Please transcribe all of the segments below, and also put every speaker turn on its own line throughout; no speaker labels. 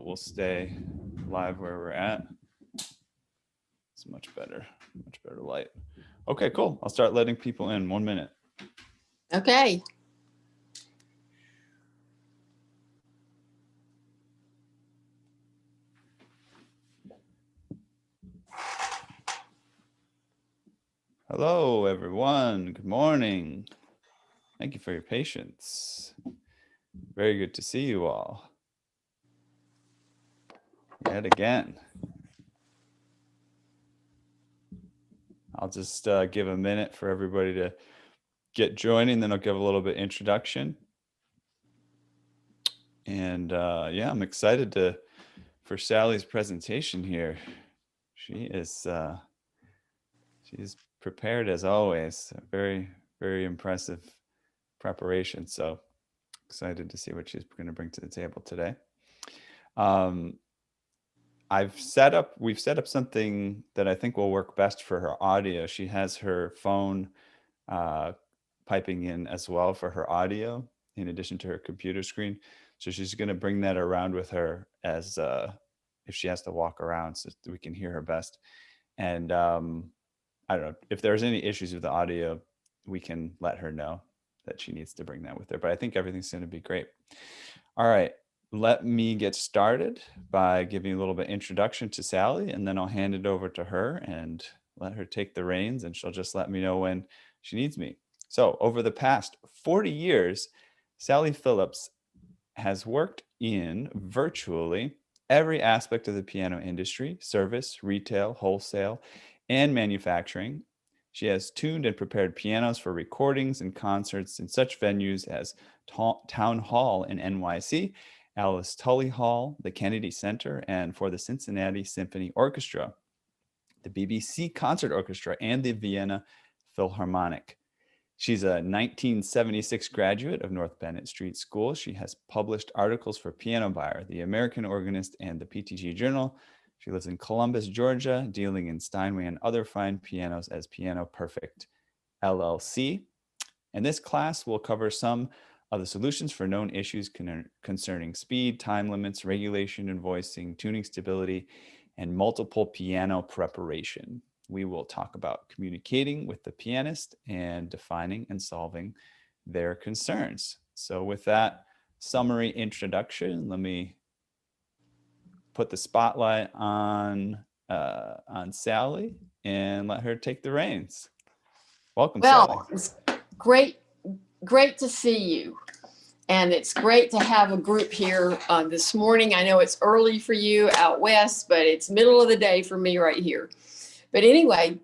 we'll stay live where we're at. It's much better light. Okay, cool. I'll start letting people in. 1 minute.
Okay.
Hello, everyone. Good morning. Thank you for your patience. Very good to see you all. Yet again. I'll just give a minute for everybody to get joining, then I'll give a little bit introduction. And yeah, I'm excited for Sally's presentation here. She's prepared as always. Very, very impressive preparation. So excited to see what she's going to bring to the table today. We've set up something that I think will work best for her audio. She has her phone piping in as well for her audio, in addition to her computer screen. So she's going to bring that around with her as if she has to walk around, so we can hear her best. And I don't know if there's any issues with the audio, we can let her know that she needs to bring that with her. But I think everything's going to be great. All right. Let me get started by giving a little bit introduction to Sally, and then I'll hand it over to her and let her take the reins, and she'll just let me know when she needs me. So over the past 40 years, Sally Phillips has worked in virtually every aspect of the piano industry: service, retail, wholesale, and manufacturing. She has tuned and prepared pianos for recordings and concerts in such venues as Town Hall in NYC, Tully Hall, the Kennedy Center, and for the Cincinnati Symphony Orchestra, the BBC Concert Orchestra, and the Vienna Philharmonic. She's a 1976 graduate of North Bennet Street School. She has published articles for Piano Buyer, the American Organist, and the PTG Journal. She lives in Columbus, Georgia, dealing in Steinway and other fine pianos as Piano Perfect LLC. And this class will cover some of the solutions for known issues concerning speed, time limits, regulation and voicing, tuning stability, and multiple piano preparation. We will talk about communicating with the pianist and defining and solving their concerns. So with that summary introduction, let me put the spotlight on Sally and let her take the reins. Welcome, Sally.
Well, it's great to see you. And it's great to have a group here this morning. I know it's early for you out west, but it's middle of the day for me right here. But anyway,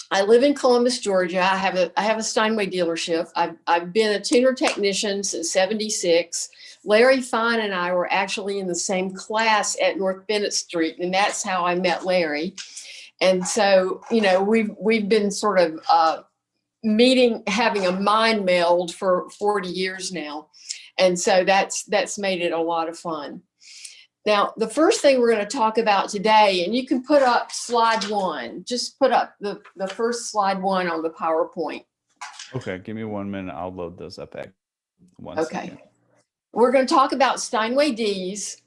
I live in Columbus, Georgia. I have a Steinway dealership. I've been a tuner technician since '76. Larry Fine and I were actually in the same class at North Bennet Street, and that's how I met Larry. And so, you know, we've been sort of having a mind meld for 40 years now. And so that's made it a lot of fun. Now, the first thing we're going to talk about today, and you can put up slide one, just put up the first slide one on the PowerPoint.
Okay, give me 1 minute. I'll load those up at one second.
We're going to talk about Steinway Ds.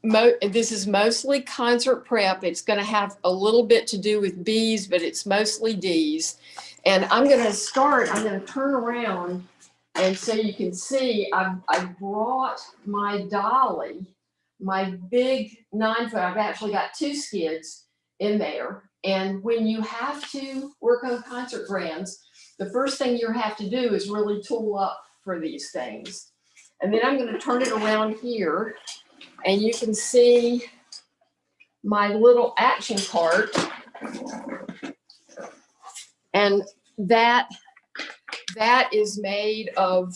This is mostly concert prep. It's going to have a little bit to do with Bs, but it's mostly Ds. And I'm going to turn around, and so you can see I brought my dolly, my big 9-foot. I've actually got 2 skids in there. And when you have to work on concert grands, the first thing you have to do is really tool up for these things. And then I'm going to turn it around here, and you can see my little action cart. And that is made of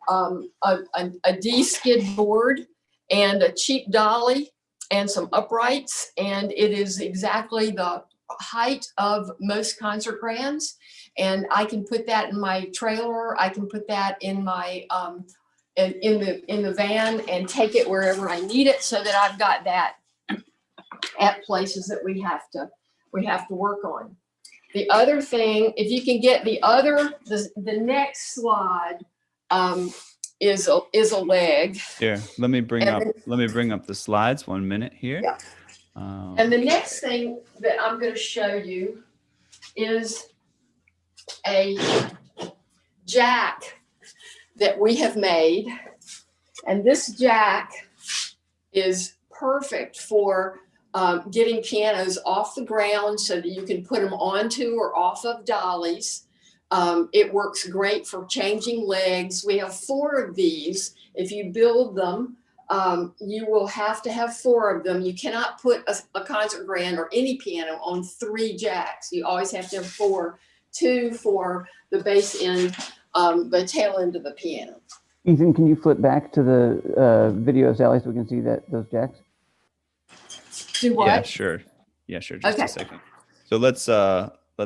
a D-skid board and a cheap dolly and some uprights. And it is exactly the height of most concert grands. And I can put that in my trailer. I can put that in my in the van and take it wherever I need it, so that I've got that at places that we have to work on. The other thing, if you can get the next slide, is a leg.
Here, let me bring
And
up
then,
the slides. 1 minute here.
yeah. And the next thing that I'm going to show you is a jack that we have made. And this jack is perfect for getting pianos off the ground so that you can put them onto or off of dollies. It works great for changing legs. We have 4 of these. If you build them, you will have to have 4 of them. You cannot put a concert grand or any piano on 3 jacks. You always have to have 4, 2 for the bass end, the tail end of the piano.
Ethan, can you flip back to the video, Sally, so we can see those jacks?
Do what?
Yeah, sure. Yeah, sure. Just a second. So let's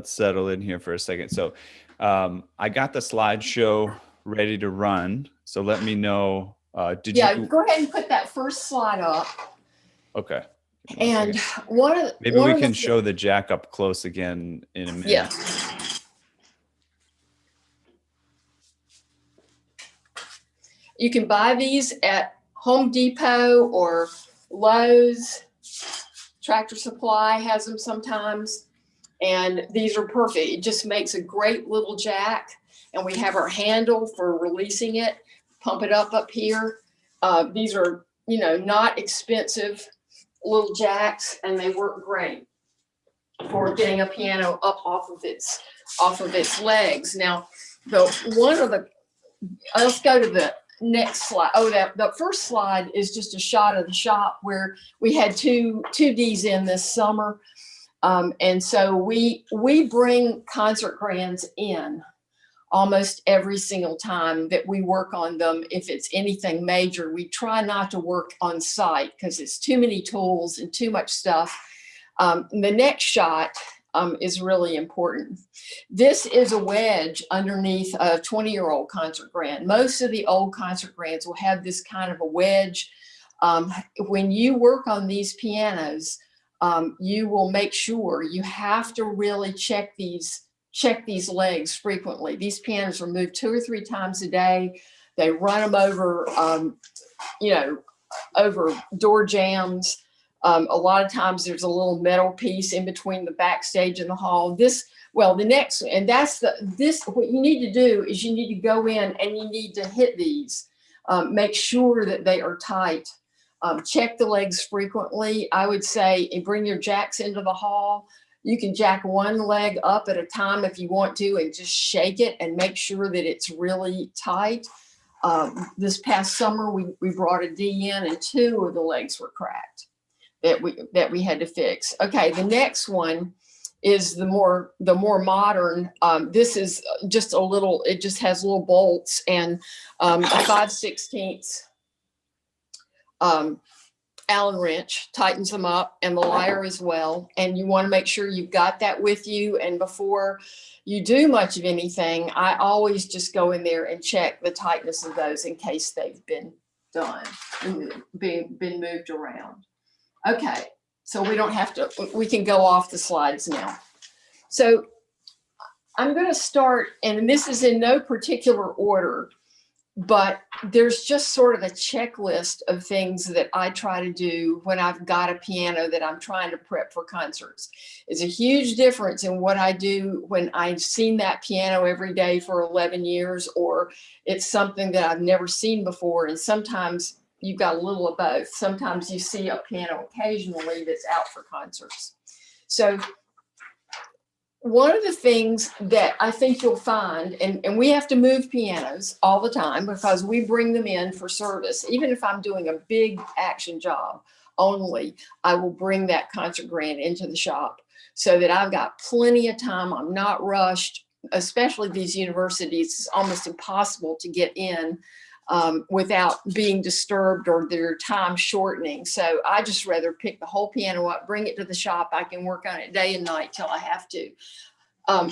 settle in here for a second. So I got the slideshow ready to run. So let me know. Did you?
Go ahead and put that first slide up.
Okay.
And
maybe we can show the jack up close again in a minute.
Yeah. You can buy these at Home Depot or Lowe's. Tractor Supply has them sometimes. And these are perfect. It just makes a great little jack. And we have our handle for releasing it. Pump it up here. These are, not expensive little jacks, and they work great for getting a piano up off of its legs. Now, let's go to the next slide. Oh, the first slide is just a shot of the shop where we had two Ds in this summer. And so we bring concert grands in almost every single time that we work on them. If it's anything major, we try not to work on site because it's too many tools and too much stuff. The next shot is really important. This is a wedge underneath a 20-year-old concert grand. Most of the old concert grands will have this kind of a wedge. When you work on these pianos, you will make sure you have to really check these legs frequently. These pianos are moved 2 or 3 times a day. They run them over, over door jams. A lot of times there's a little metal piece in between the backstage and the hall. What you need to do is you need to go in and you need to hit these, make sure that they are tight. Check the legs frequently. I would say, and bring your jacks into the hall. You can jack one leg up at a time if you want to and just shake it and make sure that it's really tight. This past summer, we brought a D in and 2 of the legs were cracked that we had to fix. Okay, the next one is the more modern. This is just it just has little bolts and a 5/16 Allen wrench tightens them up, and the lyre as well. And you want to make sure you've got that with you. And before you do much of anything, I always just go in there and check the tightness of those in case they've been done and been moved around. Okay, so we can go off the slides now. So I'm going to start, and this is in no particular order, but there's just sort of a checklist of things that I try to do when I've got a piano that I'm trying to prep for concerts. It's a huge difference in what I do when I've seen that piano every day for 11 years, or it's something that I've never seen before. And sometimes you've got a little of both. Sometimes you see a piano occasionally that's out for concerts. So one of the things that I think you'll find, and we have to move pianos all the time because we bring them in for service. Even if I'm doing a big action job only, I will bring that concert grand into the shop so that I've got plenty of time. I'm not rushed, especially these universities. It's almost impossible to get in without being disturbed or their time shortening. So I just rather pick the whole piano up, bring it to the shop. I can work on it day and night till I have to.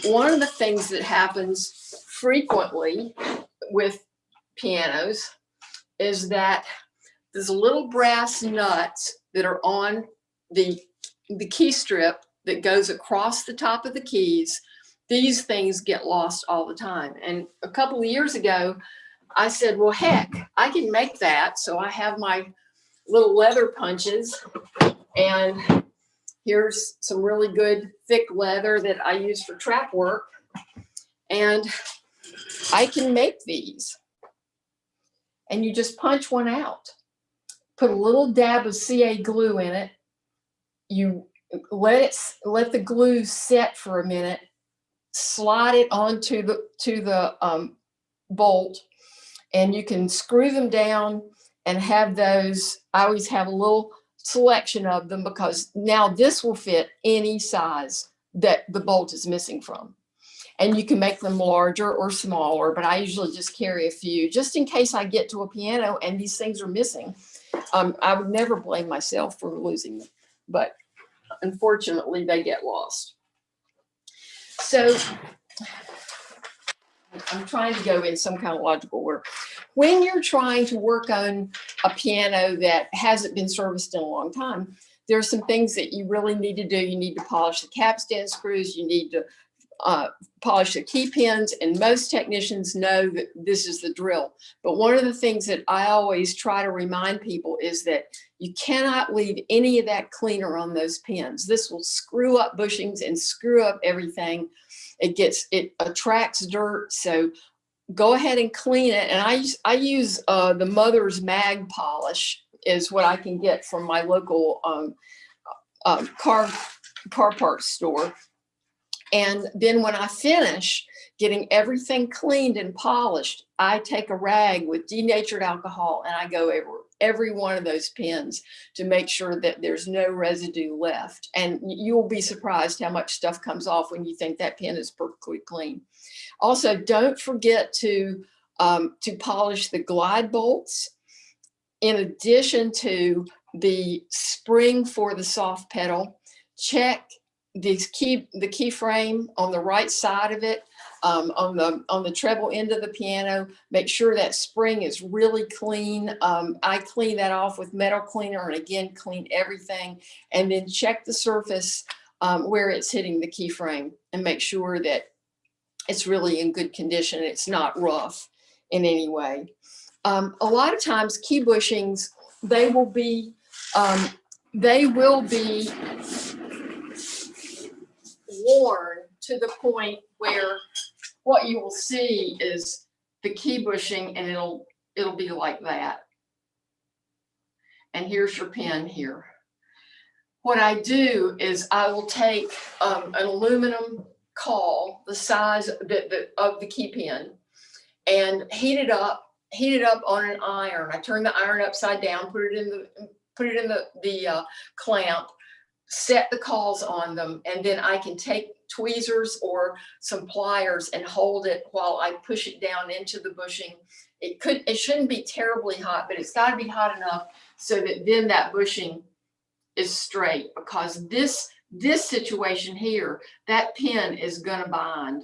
One of the things that happens frequently with pianos is that there's little brass nuts that are on the key strip that goes across the top of the keys. These things get lost all the time. And a couple of years ago, I said, well, heck, I can make that. So I have my little leather punches, and here's some really good thick leather that I use for trap work. And I can make these. And you just punch one out. Put a little dab of CA glue in it. You let the glue set for a minute. Slide it onto the bolt, and you can screw them down and have those. I always have a little selection of them because now this will fit any size that the bolt is missing from. And you can make them larger or smaller, but I usually just carry a few just in case I get to a piano and these things are missing. I would never blame myself for losing them, but unfortunately they get lost. So I'm trying to go in some kind of logical order. When you're trying to work on a piano that hasn't been serviced in a long time, there are some things that you really need to do. You need to polish the capstan screws. You need to polish the key pins, and most technicians know that this is the drill. But one of the things that I always try to remind people is that you cannot leave any of that cleaner on those pins. This will screw up bushings and screw up everything. It attracts dirt. So go ahead and clean it. And I use the Mother's Mag polish is what I can get from my local car parts store. And then when I finish getting everything cleaned and polished, I take a rag with denatured alcohol and I go over every one of those pins to make sure that there's no residue left. And you'll be surprised how much stuff comes off when you think that pin is perfectly clean. Also, don't forget to polish the glide bolts. In addition to the spring for the soft pedal, check the key frame on the right side of it, on the treble end of the piano. Make sure that spring is really clean. I clean that off with metal cleaner, and again, clean everything. And then check the surface where it's hitting the key frame and make sure that it's really in good condition. It's not rough in any way. A lot of times key bushings, they will be worn to the point where what you will see is the key bushing, and it'll be like that. And here's your pin here. What I do is I will take an aluminum caul, the size of the key pin, and heat it up on an iron. I turn the iron upside down, put it in the clamp, set the cauls on them, and then I can take tweezers or some pliers and hold it while I push it down into the bushing. It shouldn't be terribly hot, but it's got to be hot enough so that then that bushing is straight, because this situation here, that pin is going to bind,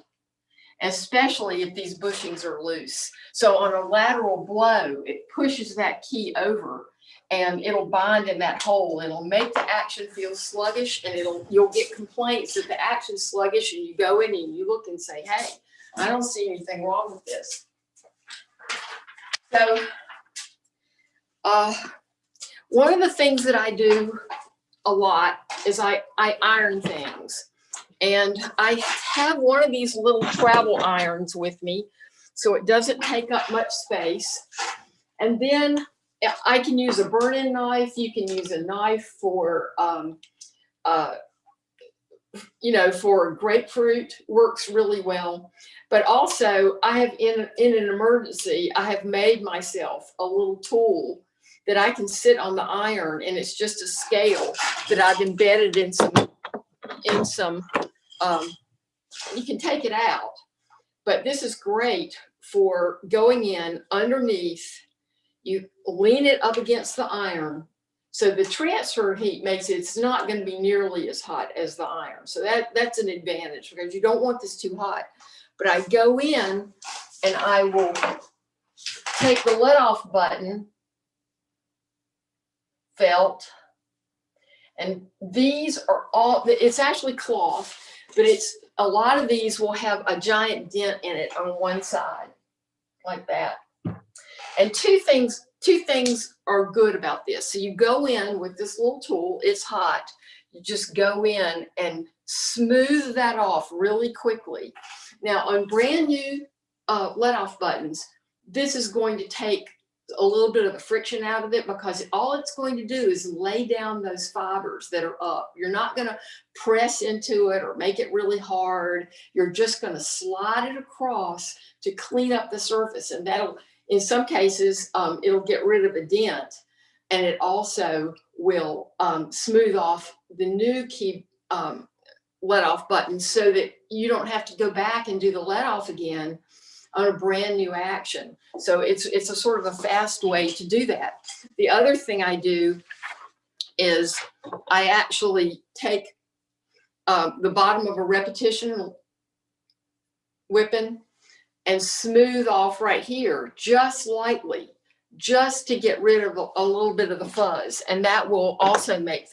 especially if these bushings are loose. So on a lateral blow, it pushes that key over and it'll bind in that hole. It'll make the action feel sluggish, and you'll get complaints that the action's sluggish, and you go in and you look and say, hey, I don't see anything wrong with this. So one of the things that I do a lot is I iron things. And I have one of these little travel irons with me, so it doesn't take up much space. And then I can use a burn-in knife. You can use a knife for, for grapefruit, works really well. But also, I have in an emergency, I have made myself a little tool that I can sit on the iron, and it's just a scale that I've embedded in some. You can take it out, but this is great for going in underneath. You lean it up against the iron, so the transfer heat makes it's not going to be nearly as hot as the iron. So that's an advantage, because you don't want this too hot. But I go in and I will take the let off button, felt, and these are all, it's actually cloth, but a lot of these will have a giant dent in it on one side, like that. And two things are good about this. So you go in with this little tool, it's hot. You just go in and smooth that off really quickly. Now on brand new let-off buttons, this is going to take a little bit of the friction out of it, because all it's going to do is lay down those fibers that are up. You're not going to press into it or make it really hard. You're just going to slide it across to clean up the surface, and that'll, in some cases, it'll get rid of a dent, and it also will smooth off the new key let-off buttons, so that you don't have to go back and do the let-off again on a brand new action. So it's a sort of a fast way to do that. The other thing I do is I actually take the bottom of a repetition whipping and smooth off right here, just lightly, just to get rid of a little bit of the fuzz. And that will also make